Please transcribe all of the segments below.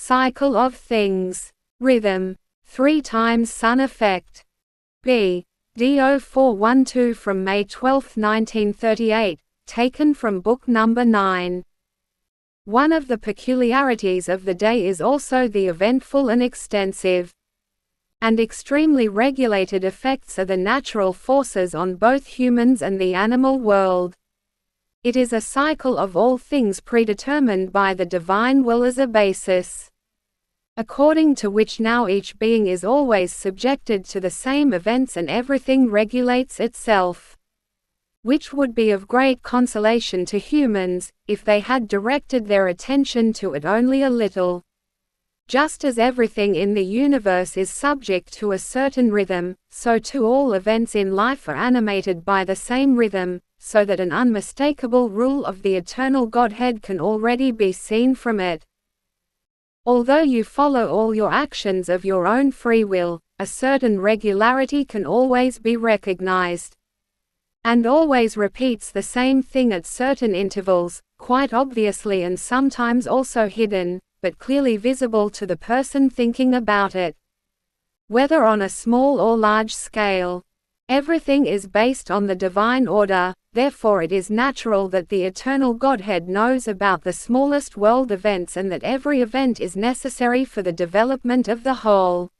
Cycle of Things. Rhythm. 3 times Sun Effect. BD0412 from May 12, 1938, taken from book number 9. One of the peculiarities of the day is also the eventful and extensive and extremely regulated effects of the natural forces on both humans and the animal world. It is a cycle of all things predetermined by the divine will as a basis, according to which now each being is always subjected to the same events and everything regulates itself, which would be of great consolation to humans, if they had directed their attention to it only a little. Just as everything in the universe is subject to a certain rhythm, so too all events in life are animated by the same rhythm, so that an unmistakable rule of the eternal Godhead can already be seen from it. Although you follow all your actions of your own free will, a certain regularity can always be recognized, and always repeats the same thing at certain intervals, quite obviously and sometimes also hidden, but clearly visible to the person thinking about it. Whether on a small or large scale, everything is based on the divine order, therefore it is natural that the eternal Godhead knows about the smallest world events and that every event is necessary for the development of the whole.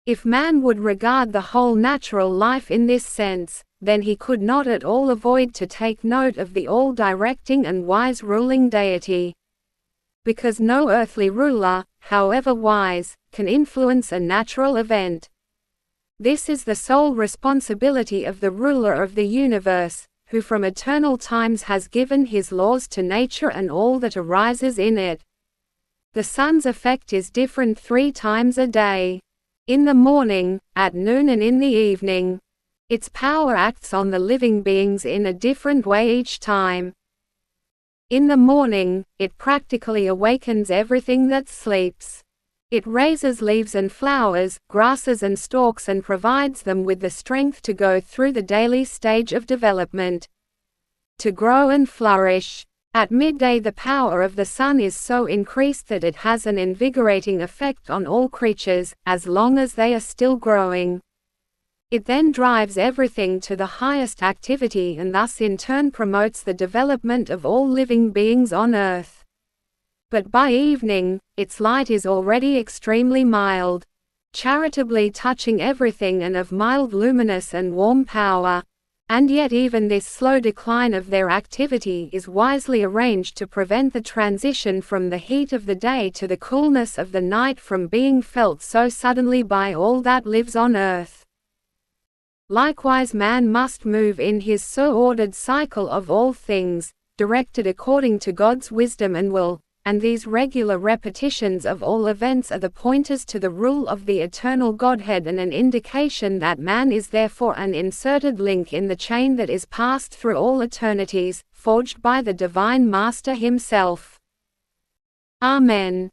If man would regard the whole natural life in this sense, then he could not at all avoid to take note of the all-directing and wise ruling deity, because no earthly ruler, however wise, can influence a natural event. This is the sole responsibility of the ruler of the universe, who from eternal times has given his laws to nature and all that arises in it. The sun's effect is different 3 times a day. In the morning, at noon and in the evening. Its power acts on the living beings in a different way each time. In the morning, it practically awakens everything that sleeps. It raises leaves and flowers, grasses and stalks and provides them with the strength to go through the daily stage of development, to grow and flourish. At midday the power of the sun is so increased that it has an invigorating effect on all creatures, as long as they are still growing. It then drives everything to the highest activity and thus in turn promotes the development of all living beings on earth. But by evening, its light is already extremely mild, charitably touching everything and of mild luminous and warm power. And yet even this slow decline of their activity is wisely arranged to prevent the transition from the heat of the day to the coolness of the night from being felt so suddenly by all that lives on earth. Likewise man must move in his so ordered cycle of all things, directed according to God's wisdom and will, and these regular repetitions of all events are the pointers to the rule of the eternal Godhead and an indication that man is therefore an inserted link in the chain that is passed through all eternities, forged by the Divine Master himself. Amen.